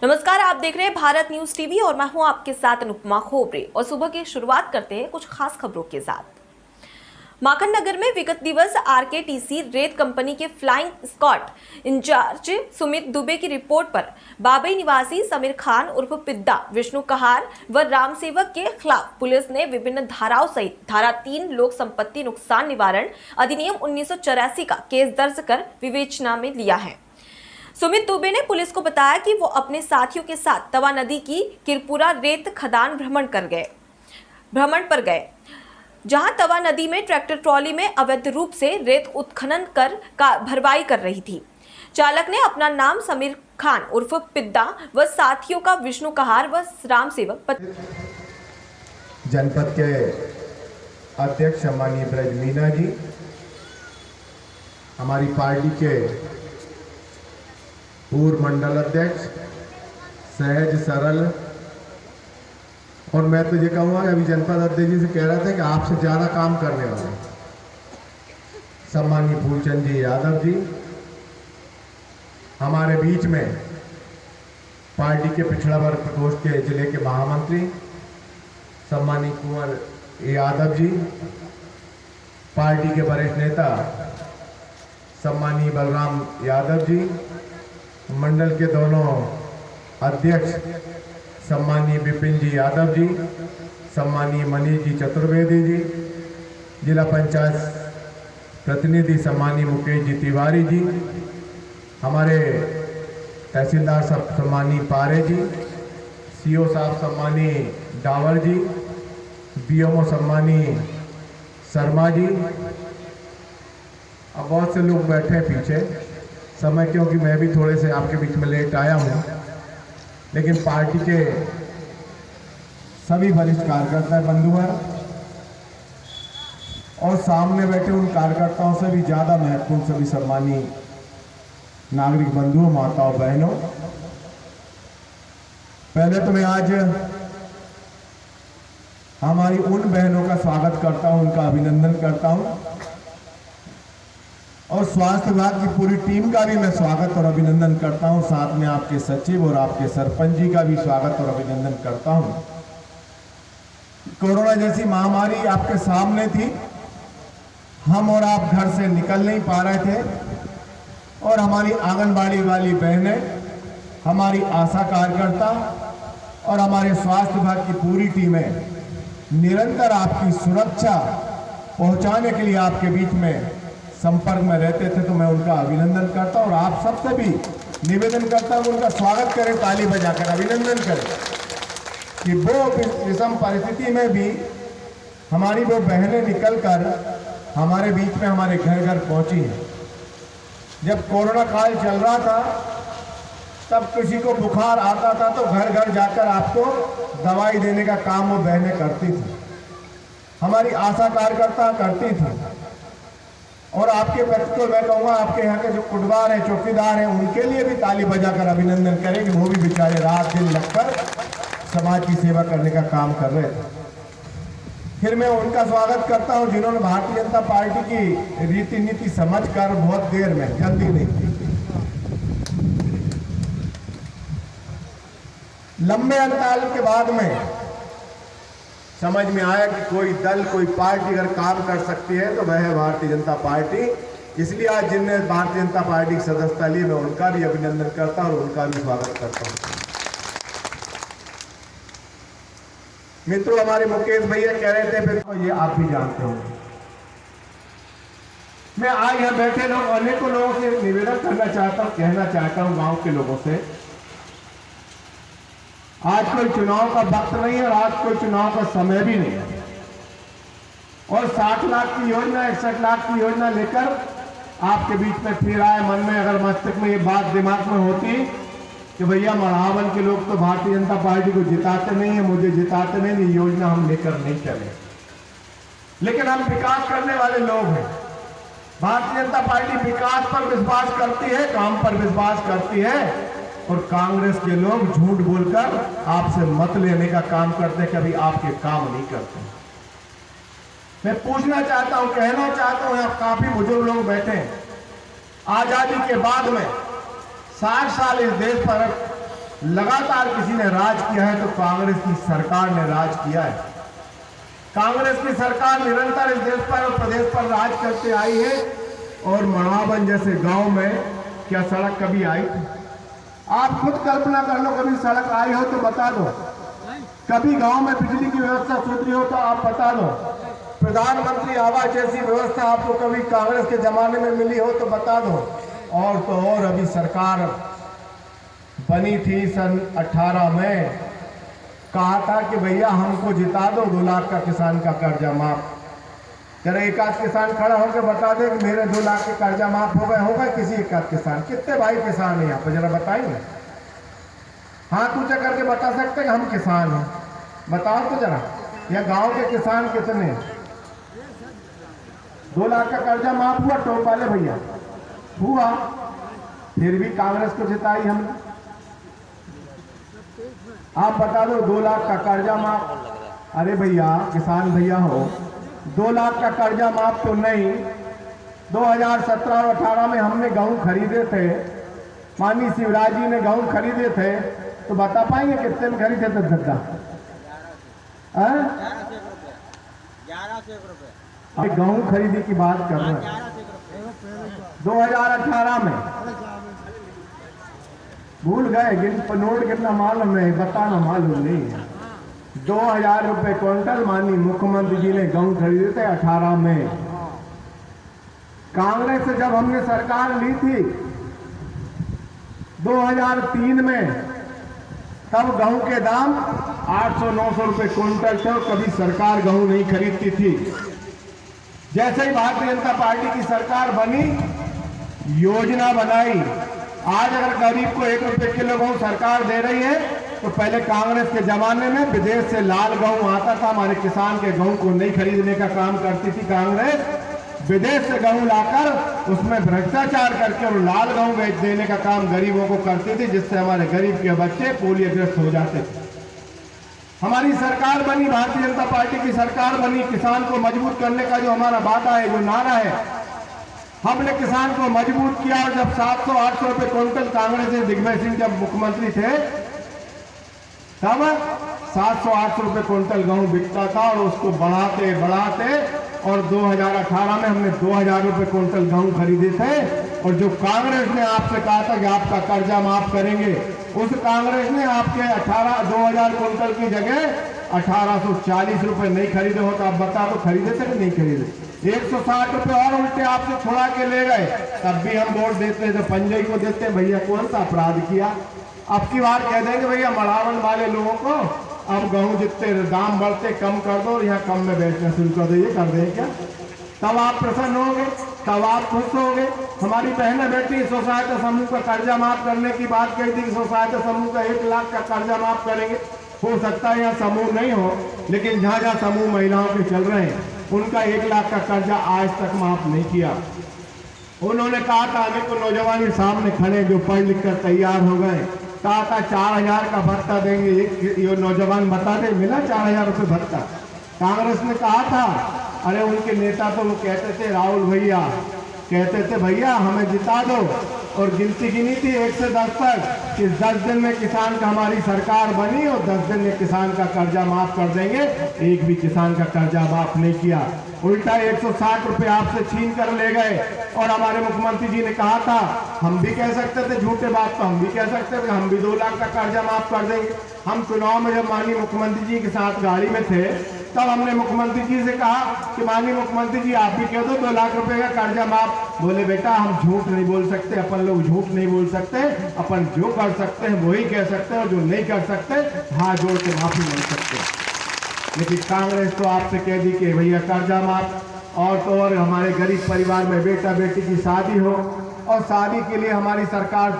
नमस्कार, आप देख रहे हैं भारत न्यूज टीवी और मैं हूं आपके साथ अनुपमा खोपरे। और सुबह की शुरुआत करते हैं कुछ खास खबरों के साथ। माखन नगर में विगत दिवस आरकेटीसी रेत कंपनी के flying squad incharge Sumit Dubey की रिपोर्ट पर बाबई निवासी समीर खान उर्फ पिद्दा, विष्णु कहार व राम सेवक के खिलाफ पुलिस ने विभिन्न धाराओं सहित धारा 3 लोक संपत्ति नुकसान निवारण अधिनियम 1984 का केस दर्ज कर विवेचना में लिया है। सुमित दुबे ने पुलिस को बताया कि वो अपने साथियों के साथ तवा नदी की किरपुरा रेत खदान भ्रमण पर गए, जहां तवा नदी में ट्रैक्टर ट्रॉली में अवैध रूप से रेत उत्खनन कर भरवाई कर रही थी। चालक ने अपना नाम समीर खान उर्फ पिद्दा व साथियों का विष्णु कहार व राम सेवक जनपद के अध्यक्ष सम्मानीय ब्रज मीना जी, हमारी पार्टी के पूर्व मंडल अध्यक्ष सहज सरल, और मैं तो ये कहूँगा कि अभी जनपद अध्यक्ष जी से कह रहा था कि आपसे ज़्यादा काम करने वाले सम्मानीय फूलचंद जी यादव जी, हमारे बीच में पार्टी के पिछड़ा वर्ग प्रकोष्ठ के जिले के महामंत्री सम्मानीय कुंवर यादव जी, पार्टी के वरिष्ठ नेता सम्मानीय बलराम यादव जी, मंडल के दोनों अध्यक्ष सम्मानीय विपिन जी यादव जी, सम्मानीय मनीष जी चतुर्वेदी जी, जिला पंचायत प्रतिनिधि सम्मानीय मुकेश जी तिवारी जी, हमारे तहसीलदार सम्मानीय पारे जी, सीओ साहब सम्मानीय डावर जी, बीएमओ सम्मानीय शर्मा जी। अब बहुत से लोग बैठे हैं पीछे समय, क्योंकि मैं भी थोड़े से आपके बीच में लेट आया हूँ, लेकिन पार्टी के सभी वरिष्ठ कार्यकर्ता बंधु हैं और सामने बैठे उन कार्यकर्ताओं से भी ज़्यादा महत्वपूर्ण सभी सम्मानीय नागरिक बंधुओं, माताओं, बहनों, पहले तो मैं आज हमारी उन बहनों का स्वागत करता हूं, उनका अभिनंदन करता हूं, और स्वास्थ्य विभाग की पूरी टीम का भी मैं स्वागत और अभिनंदन करता हूं। साथ में आपके सचिव और आपके सरपंच जी का भी स्वागत और अभिनंदन करता हूं। कोरोना जैसी महामारी आपके सामने थी, हम और आप घर से निकल नहीं पा रहे थे, और हमारी आंगनबाड़ी वाली बहनें, हमारी आशा कार्यकर्ता और हमारे स्वास्थ्य विभाग की पूरी टीमें निरंतर आपकी सुरक्षा पहुंचाने के लिए आपके बीच में संपर्क में रहते थे, तो मैं उनका अभिनंदन करता हूं। और आप सबसे भी निवेदन करता हूं उनका स्वागत करें, ताली बजाकर अभिनंदन करें कि वो विषम परिस्थिति में भी हमारी वो बहनें निकलकर हमारे बीच में हमारे घर घर पहुंची हैं। जब कोरोना काल चल रहा था तब किसी को बुखार आता था तो घर घर जाकर आपको दवाई देने का काम वो बहनें करती थी, हमारी आशा कार्यकर्ता करती थी। और आपके व्यक्ति को मैं कहूँगा, आपके यहाँ के जो कुटवार हैं, चौकीदार हैं, उनके लिए भी ताली बजाकर अभिनंदन करें कि वो भी बेचारे रात दिन लगकर समाज की सेवा करने का काम कर रहे थे। फिर मैं उनका स्वागत करता हूं जिन्होंने भारतीय जनता पार्टी की रीति नीति समझकर बहुत देर में, जल्दी नहीं, लंबे अंतराल के बाद में समझ में आया कि कोई दल, कोई पार्टी अगर काम कर सकती है तो वह है भारतीय जनता पार्टी। इसलिए आज जिनने भारतीय जनता पार्टी की सदस्यता ली, मैं उनका भी अभिनंदन करता हूं और उनका भी स्वागत करता हूं। मित्रों, हमारे मुकेश भैया कह रहे थे, फिर तो ये आप भी जानते हो, मैं आज यहाँ बैठे लोग अनेकों लोगों से निवेदन करना चाहता हूँ, कहना चाहता हूँ गांव के लोगों से, आज कोई चुनाव का वक्त नहीं है और आज कोई चुनाव का समय भी नहीं है। और 60 लाख की योजना, 61 लाख की योजना लेकर आपके बीच में फिर आए, मन में अगर मस्तिष्क में ये बात दिमाग में होती कि भैया मढ़ावन के लोग तो भारतीय जनता पार्टी को जिताते नहीं है, मुझे जिताते नहीं, ये योजना हम लेकर नहीं चले। लेकिन हम विकास करने वाले लोग हैं। भारतीय जनता पार्टी विकास पर विश्वास करती है, काम पर विश्वास करती है, और कांग्रेस के लोग झूठ बोलकर आपसे मत लेने का काम करते, कभी आपके काम नहीं करते। मैं पूछना चाहता हूं, कहना चाहता हूं, यहाँ काफी बुजुर्ग लोग बैठे हैं। आजादी के बाद में 60 साल इस देश पर लगातार किसी ने राज किया है तो कांग्रेस की सरकार ने राज किया है। कांग्रेस की सरकार निरंतर इस देश पर और प्रदेश पर राज करते आई है। और मढ़ावन जैसे गांव में क्या सड़क कभी आई थी? आप खुद कल्पना कर लो, कभी सड़क आई हो तो बता दो। कभी गांव में बिजली की व्यवस्था सुधरी हो तो आप बता दो। प्रधानमंत्री आवास जैसी व्यवस्था आपको कभी कांग्रेस के जमाने में मिली हो तो बता दो। और तो और अभी सरकार बनी थी सन 18 में, कहा था कि भैया हमको जिता दो, 2 लाख का किसान का कर्जा माफ। जरा एक आध किसान खड़ा होकर बता दे कि मेरे 2 लाख के कर्जा माफ हो गए। होगा किसी एक आध किसान? कितने भाई किसान है यहाँ पर, जरा बताइए। हाथ ऊंचा करके बता सकते हैं हम किसान हैं? बताओ तो जरा, या गांव के किसान कितने? 2 लाख का कर्जा माफ हुआ टोप वाले भैया? हुआ। फिर भी कांग्रेस को जिताई हमने। आप बता दो 2 लाख का कर्जा माफ। अरे भैया किसान भैया हो, 2 लाख का कर्जा माफ तो नहीं। 2017 और 18 में हमने गेहूं खरीदे थे, माननीय शिवराज जी ने गेहूं खरीदे थे, तो बता पाएंगे कितने में खरीदे थे दद्दा? 1100 रुपए। गेहूं खरीदी की बात कर रहे हैं 2018 में। भूल गए, नोट कितना मालूम नहीं, बताना मालूम नहीं है। 2000 रुपए क्विंटल माननीय मुख्यमंत्री जी ने गेहूं खरीदे थे 18 में। कांग्रेस से जब हमने सरकार ली थी 2003 में, तब गेहूं के दाम 800-900 रुपए क्विंटल थे और कभी सरकार गेहूं नहीं खरीदती थी। जैसे ही भारतीय जनता पार्टी की सरकार बनी, योजना बनाई, आज अगर गरीब को 1 रुपए किलो गेहूं सरकार दे रही है, तो पहले कांग्रेस के जमाने में विदेश से लाल गेहूं आता था, हमारे किसान के गेहूं को नहीं खरीदने का काम करती थी कांग्रेस। विदेश से गेहूं लाकर उसमें भ्रष्टाचार करके और लाल गेहूं बेच देने का काम गरीबों को करती थी, जिससे हमारे गरीब के बच्चे पोलियोग्रस्त हो जाते थे। हमारी सरकार बनी, भारतीय जनता पार्टी की सरकार बनी, किसान को मजबूत करने का जो हमारा वादा है, जो नारा है, हमने किसान को मजबूत किया। और जब 700-800 रुपए क्विंटल कांग्रेस से दिग्विजय सिंह जब मुख्यमंत्री थे, तब 700-800 रुपए क्विंटल गेहूं बिकता था और उसको बढ़ाते बढ़ाते और 2018 में हमने 2000 रुपए क्विंटल गेहूं खरीदे थे। और जो कांग्रेस ने आपसे कहा था कि आपका कर्जा माफ करेंगे, उस कांग्रेस ने आपके 2000 क्विंटल की जगह 1840 रुपए नहीं खरीदे हो, तो आप बता दो खरीदे थे कि नहीं खरीदे? 160 रुपए और उल्टे आपसे छुड़ा के ले गए। तब भी हम वोट देते तो पंजई को देते, भैया कौन सा अपराध किया। अब की बार कह देंगे भैया मढ़ावन वाले लोगों को अब गेहूं जितने दाम बढ़ते कम कर दो और यहाँ कम में बेचना शुरू कर दो, ये कर दें क्या? तब आप प्रसन्न होंगे, तब आप खुश होंगे। हमारी बहनें बेटी स्व सहायता समूह का कर्जा माफ करने की बात कही थी, स्व सहायता समूह का 1 लाख का कर्जा माफ करेंगे। हो सकता है यहाँ समूह नहीं हो, लेकिन जहाँ जहाँ समूह महिलाओं के चल रहे हैं उनका 1 लाख का कर्जा आज तक माफ नहीं किया। उन्होंने कहा था अनेक नौजवान सामने खड़े जो पढ़ लिख कर तैयार हो गए, कहा था 4000 का भत्ता देंगे। ये नौजवान बता दे मिला 4000 रुपये भत्ता? कांग्रेस ने कहा था। अरे उनके नेता तो वो कहते थे, राहुल भैया कहते थे भैया हमें जिता दो, और गिनती गिनी थी 1 से 10 तक कि 10 दिन में किसान का हमारी सरकार बनी और 10 दिन में किसान का कर्जा माफ कर देंगे। एक भी किसान का कर्जा माफ नहीं किया, उल्टा 160 रुपए आपसे छीन कर ले गए। और हमारे मुख्यमंत्री जी ने कहा था, हम भी कह सकते थे झूठे बात, तो हम भी कह सकते थे हम भी 2 लाख का कर्जा माफ कर देंगे। हम चुनाव में जब माननीय मुख्यमंत्री जी के साथ गाड़ी में थे, तब हमने मुख्यमंत्री जी से कहा कि माननीय मुख्यमंत्री जी आप भी कह दो 2 लाख रुपए का कर्जा माफ। बोले बेटा हम झूठ नहीं बोल सकते, अपन लोग झूठ नहीं बोल सकते, अपन जो कर सकते हैं वही कह सकते हैं, और जो नहीं कर सकते हाथ जोड़ के माफी मांग सकते। लेकिन कांग्रेस तो आपसे कह दी कि भैया कर्जा माफ, और तो और हमारे गरीब परिवार में बेटा बेटी की शादी हो, और शादी के लिए हमारी सरकार